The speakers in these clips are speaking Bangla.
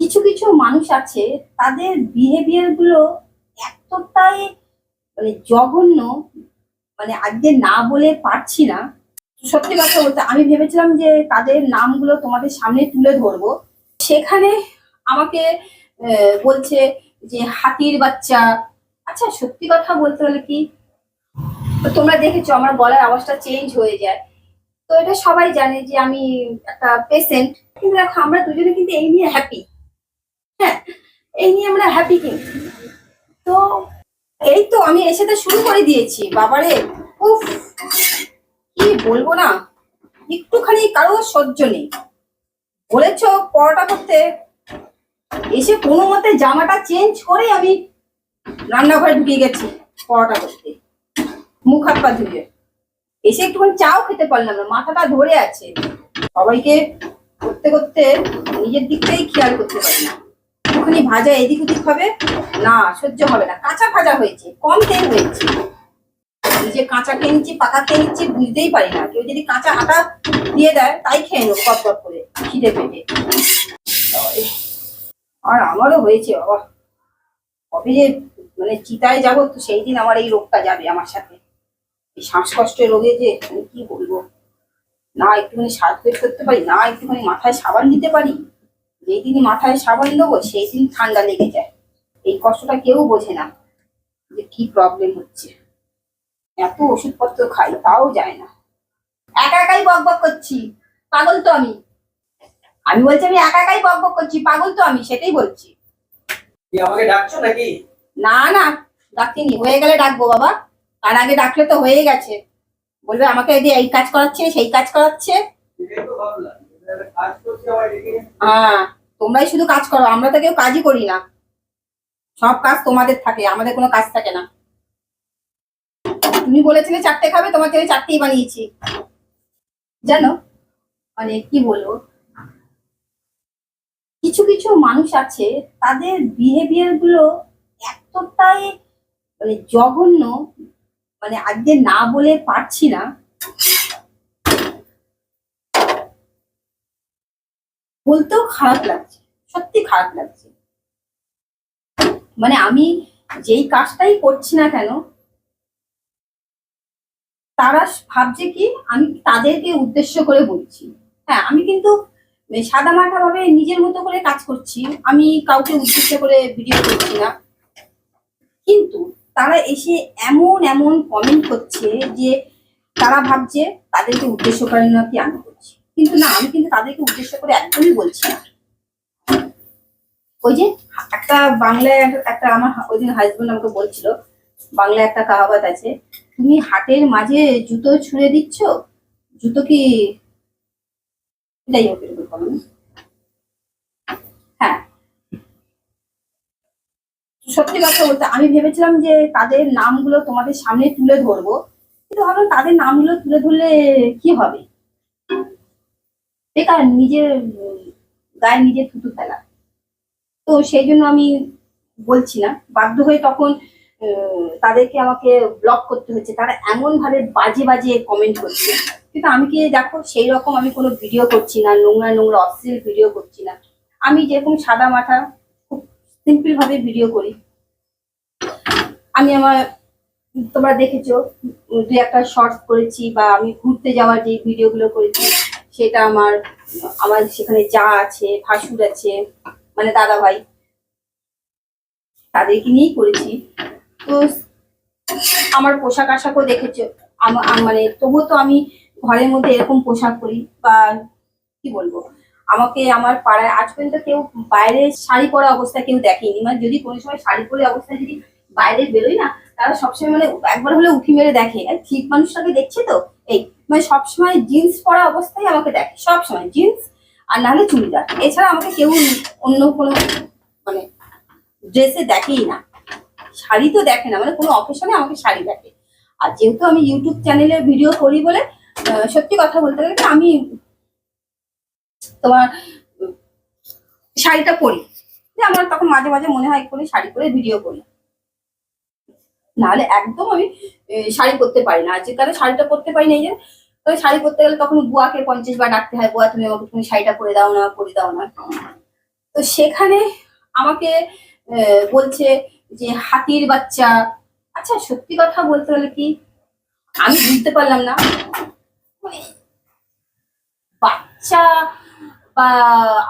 কিছু কিছু মানুষ আছে, তাদের বিহেভিয়ার গুলো এতটাই জঘন্য, আজকে না বলে পারছি না। সত্যি কথা বলতে আমি ভেবেছিলাম যে তাদের নামগুলো তোমাদের সামনে তুলে ধরবো, সেখানে আমাকে বলছে যে হাতির বাচ্চা। আচ্ছা, সত্যি কথা বলতে হলে কি, তোমরা দেখেছো আমার গলার আওয়াজটা চেঞ্জ হয়ে যায়, তো এটা সবাই জানে যে আমি একটা পেশেন্ট। কিন্তু দেখো, আমরা দুজনে কিন্তু এই নিয়ে হ্যাপি। হ্যাঁ, এই নিয়ে আমরা হ্যাপি। কিন্তু তো এই তো আমি এর সাথে শুরু করে দিয়েছি, বাবারে। উফ, কি বলবো না, একটুখানি কারো সহ্য নেই। বলেছো পরোটা করতে, এসে কোনো মতে জামাটা চেঞ্জ করে আমি রান্নাঘরে ঢুকে গেছি পরোটা করতে, মুখ হাত পা ধুয়ে। এসে একটুখানি চাও খেতে পারলাম না, মাথাটা ধরে আছে। সবাইকে করতে করতে নিজের দিকটাই খেয়াল করতে পারি না। একটুখানি ভাজা এদিক ওদিক হবে না, সহ্য হবে না। কাঁচা ভাজা হয়েছে, কম তেল হয়েছে। নিজে কাঁচা খেয়ে নিচ্ছি, পাকা খেয়ে নিচ্ছি, বুঝতেই পারি না। কেউ যদি কাঁচা আটা দিয়ে দেয়, তাই খেয়ে নেবো কপ কপ করে খিদে পেটে। আর আমারও হয়েছে বাবা, কবে যে চিতায় যাবো, তো সেই দিন আমার এই রোগটা যাবে আমার সাথে। এই শ্বাসকষ্টের রোগে যে আমি কি বলবো, না একটুখানি সাজ করতে পারি, না একটুখানি মাথায় সাবান দিতে পারি। যেই দিনই মাথায় সাবান দেবো সেই দিন ঠান্ডা লেগে যায়। এই কষ্টটা কেউ বোঝে না যে কি প্রবলেম হচ্ছে। এত ওষুধপত্র খাই, তাও যায় না। একা একাই বক বক করছি, পাগল তো আমি। আমি বলছি আমি একা একাই বক বক করছি, পাগল তো আমি, সেটাই বলছি। আমাকে ডাকছো নাকি? না না, ডাকিনি। হয়ে গেলে ডাকবো বাবা, তার আগে ডাকলে তো হয়ে গেছে। বলবে আমাকে এই কাজ করাচ্ছে, সেই কাজ করাচ্ছে। হ্যাঁ, তোমরাই শুধু কাজ করো, আমরা তো কেউ কাজই করি না। সব কাজ তোমাদের থাকে, আমাদের কোনো কাজ থাকে না। তুমি বলেছিলে 4টে খাবে, তোমার জন্য 4টেই বানিয়েছি। জানো, কি বলবো, কিছু কিছু মানুষ আছে, তাদের বিহেভিয়ার গুলো এতটাই জঘন্য, আজকে না বলে পারছি না। বলতেও খারাপ লাগছে, সত্যি খারাপ লাগছে। আমি যেই কাজটাই করছি না কেন, তারা ভাবছে কি আমি তাদেরকে উদ্দেশ্য করে বলছি। হ্যাঁ, আমি কিন্তু সাদামাটা ভাবে নিজের মতো করে কাজ করছি, আমি কাউকে উদ্দেশ্য করে ভিডিও করছি না। কিন্তু তারা এসে এমন এমন কমেন্ট করছে যে তারা ভাবছে তাদেরকে উদ্দেশ্য করে নাকি আমি করছি। কিন্তু না, আমি কিন্তু তাদেরকে উদ্দেশ্য করে একদমই বলছি না। ওই যে একটা বাংলায় একটা আমার ওই দিন হাজবেন্ড আমাকে বলছিল, বাংলায় একটা কাহাবত আছে, তুমি হাটের মাঝে জুতো ছুঁড়ে দিচ্ছ, জুতো কি, যাই হোক এরকম। হ্যাঁ, সত্যি কথা বলতে আমি ভেবেছিলাম যে তাদের নামগুলো তোমাদের সামনে তুলে ধরবো, কিন্তু ভাবলাম তাদের নামগুলো তুলে ধরলে কি হবে, বেকার নিজের গায়ে নিজে থুতু ফেলা। তো সেই জন্য আমি বলছি না, বাধ্য হয়ে তখন তাদেরকে আমাকে ব্লক করতে হচ্ছে। তারা এমন ভাবে বাজে বাজে কমেন্ট করছে, কিন্তু আমি কি দেখো সেই রকম আমি কোনো ভিডিও করছি না, নোংরা নোংরা অশ্লীল ভিডিও করছি না। আমি যেরকম সাদা মাথা খুব সিম্পল ভাবে ভিডিও করি। আমি আমার, তোমরা দেখেছো 2-একটা শর্টস করেছি, বা আমি ঘুরতে যাওয়ার যে ভিডিওগুলো করেছি, সেটা আমার আমার সেখানে যা আছে, ভাসুর আছে, দাদা ভাই, তাদেরকে নিয়েই করেছি। তো আমার পোশাক আশাকও দেখেছো, তবুও তো আমি ঘরের মধ্যে এরকম পোশাক পরি। বা কি বলবো, আমাকে আমার পাড়ায় আজ পর্যন্ত কেউ বাইরে শাড়ি পরা অবস্থায় কেউ দেখেনি। যদি কোনো সময় শাড়ি পরে অবস্থায় যদি বাইরে বেরোই না, তারা সবসময় একবার হলে উঠি মেরে দেখে, ঠিক মানুষটাকে দেখছে তো। এই সবসময় জিন্স পরা অবস্থায় আমাকে দেখে, সবসময় জিন্স আর নাহলে চুড়িদার, এছাড়া আমাকে কেউ অন্য কোনো ড্রেসে দেখেই না। শাড়ি তো দেখে না, কোনো অকেশনে আমাকে শাড়ি দেখে। আর যেহেতু আমি ইউটিউব চ্যানেলে ভিডিও করি বলে, সত্যি কথা বলতে গেলে আমি তোমার শাড়িটা পরি, যে আমার তখন মাঝে মাঝে মনে হয় করে শাড়ি পরে ভিডিও করি, নাহলে একদম আমি শাড়ি পরতে পারি না। যে কারণে শাড়িটা পরতে পারি না, এই যে শাড়ি পরতে গেলে তখন বুয়াকে 50 বার ডাকতে হয়, বুয়া তুমি আমাকে তুমি শাড়িটা পরে দাও না, পরে দাও না। তো সেখানে আমাকে বলছে যে হাতির বাচ্চা। আচ্ছা, সত্যি কথা বলতে হলে কি, আমি বুঝতে পারলাম না মানে বাচ্চা বা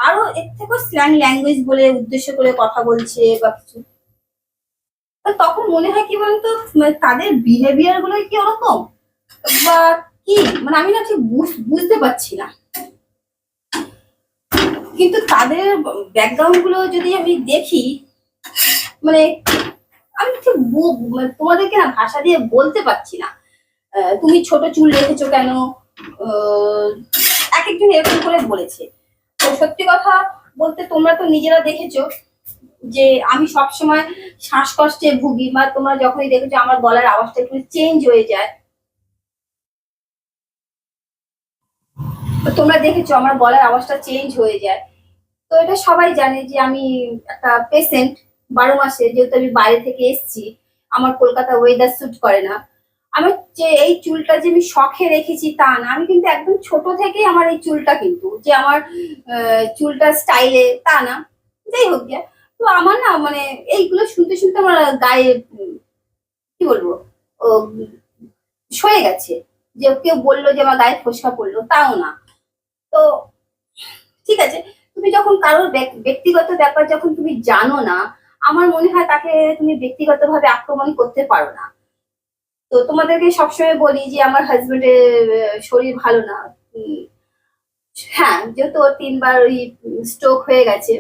আরো এর থেকেও স্ল্যাং ল্যাঙ্গুয়েজ বলে উদ্দেশ্য করে কথা বলছে বা কিছু। তো তখন মনে হয় কি বলতো, মানে তাদের বিহেভিয়ার গুলো কি ওরকম বা কি, মানে আমি না ঠিক বুঝতে পারছি না। কিন্তু তাদের ব্যাকগ্রাউন্ড গুলো যদি আমি দেখি, মানে আমি ঠিক মানে তোমাদেরকে না ভাষা দিয়ে বলতে পারছি না। তুমি ছোট চুল রেখেছো কেন, আহ, এক একজন এরকম করে বলেছে। তো সত্যি কথা বলতে তোমরা তো নিজেরা দেখেছো যে আমি সবসময় শ্বাসকষ্টে ভুগি, বা তোমরা যখনই দেখেছো আমার গলার আওয়াজটা একটু চেঞ্জ হয়ে যায়। তো তোমরা দেখেছো আমার গলার আওয়াজটা চেঞ্জ হয়ে যায়। তো এটা সবাই জানে যে আমি একটা পেশেন্ট। 12 মাসে যেহেতু আমি বাইরে থেকে এসেছি, আমার কলকাতা ওয়েদার স্যুট করে না। আমি যে এই চুলটা যে আমি শখে রেখেছি তা না, আমি কিন্তু একদম ছোট থেকেই আমার এই চুলটা, কিন্তু যে আমার চুলটা স্টাইলে তা না। যাই হোক গিয়া, তো আমার না মানে এইগুলো শুনতে শুনতে আমার গায়ে কি বলবো, ও সয়ে গেছে। যে কেউ বললো যে আমার গায়ে ফোসকা পড়লো, তাও না। তো ঠিক আছে, তুমি যখন কারোর ব্যক্তিগত ব্যাপার যখন তুমি জানো না, আমার মনে হয় তাকে তুমি ব্যক্তিগতভাবে আক্রমণ করতে পারো না। তো তোমাদেরকে সবসময় বলি যে আমার হাজবেন্ডের শরীর ভালো না। উম, হ্যাঁ, যেহেতু ওর 3বার ওই স্ট্রোক হয়ে গেছে।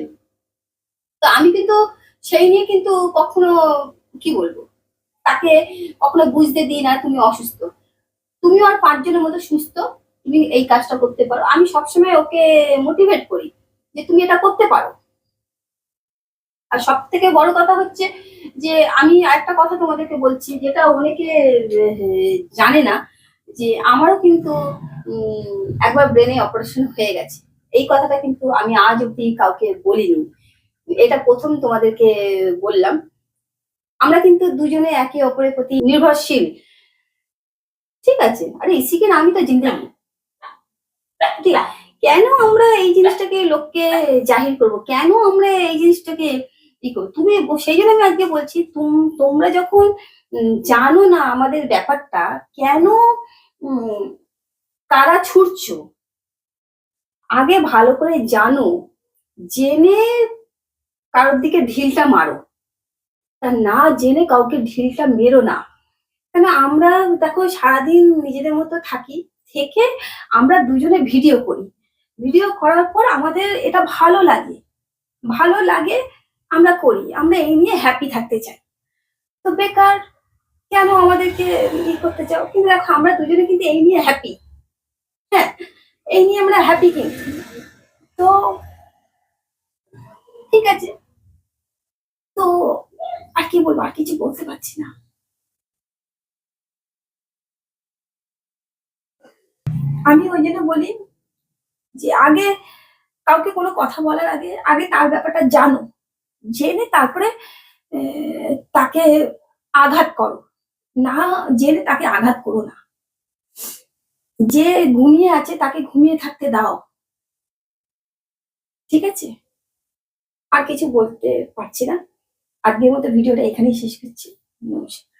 তো আমি কিন্তু সেই নিয়ে কিন্তু কখনো কি বলবো, তাকে কখনো বুঝতে দিই না তুমি অসুস্থ। তুমিও আর 5 জনের মতো সুস্থ, তুমি এই কাজটা করতে পারো। আমি সবসময় ওকে মোটিভেট করি যে তুমি এটা করতে পারো। আর সব থেকে বড় কথা হচ্ছে যে আমি আরেকটা কথা তোমাদেরকে বলছি, যেটা অনেকে জানে না, যে আমারও কিন্তু একবার ব্রেনে অপারেশন হয়ে গেছে। এই কথাটা কিন্তু আমি আজ অব্দি কাউকে বলিনি, এটা প্রথম তোমাদেরকে বললাম। আমরা কিন্তু দুজনে একে অপরের প্রতি নির্ভরশীল। ঠিক আছে, আরে ইসি কে নামই তো জিন্দেগি। ঠিক আছে? কেন আমরা এই জিনিসটাকে লোককে জাহির করব, কেন আমরা এই জিনিসটাকে ই করবো? তুমি সেই জন্য আমি আজকে বলছি, তোমরা যখন জানো না আমাদের ব্যাপারটা, কেন উম, তারা ছুটছো? আগে ভালো করে জানো, জেনে কারোর দিকে ঢিলটা মারো। তা না জেনে কাউকে ঢিলটা মেরো না। কেন আমরা দেখো সারাদিন নিজেদের মতো থাকি, থেকে আমরা দুজনে ভিডিও করি। ভিডিও করার পর আমাদের এটা ভালো লাগে, ভালো লাগে, আমরা করি, আমরা এই নিয়ে হ্যাপি থাকতে চাই। তো বেকার কেন আমাদেরকে করতে চাও? কিন্তু দেখো আমরা দুজনে কিন্তু এই নিয়ে হ্যাপি। হ্যাঁ, এই নিয়ে আমরা হ্যাপি কিন্তু। তো ঠিক আছে, তো আর কি বলবো, আর কিছু বলতে পারছি না। আমি ওই জন্য বলি যে আগে কাউকে কোনো কথা বলার আগে আগে তার ব্যাপারটা জানো, জেনে তারপরে তাকে আঘাত করো। না জেনে তাকে আঘাত করো না। যে ঘুমিয়ে আছে তাকে ঘুমিয়ে থাকতে দাও। ঠিক আছে, আর কিছু বলতে পারছি না। আজকের মতো ভিডিওটা এখানেই শেষ করছি। নমস্কার।